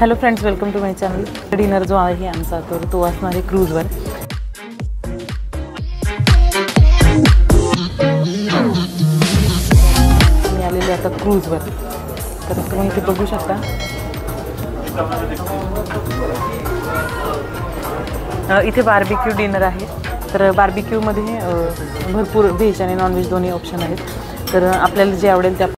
Hello friends, welcome to my channel. Dinner जो आहे आमचा तर तो असणार आहे क्रूजवर. मी आलेले आता क्रूजवर, तर तुम्ही इथे बघू शकता. इथे बार्बिक्यू डिनर आहे. तर बार्बिक्यूमध्ये भरपूर व्हेज आणि नॉनव्हेज दोन्ही ऑप्शन आहेत. तर आपल्याला जे आवडेल त्या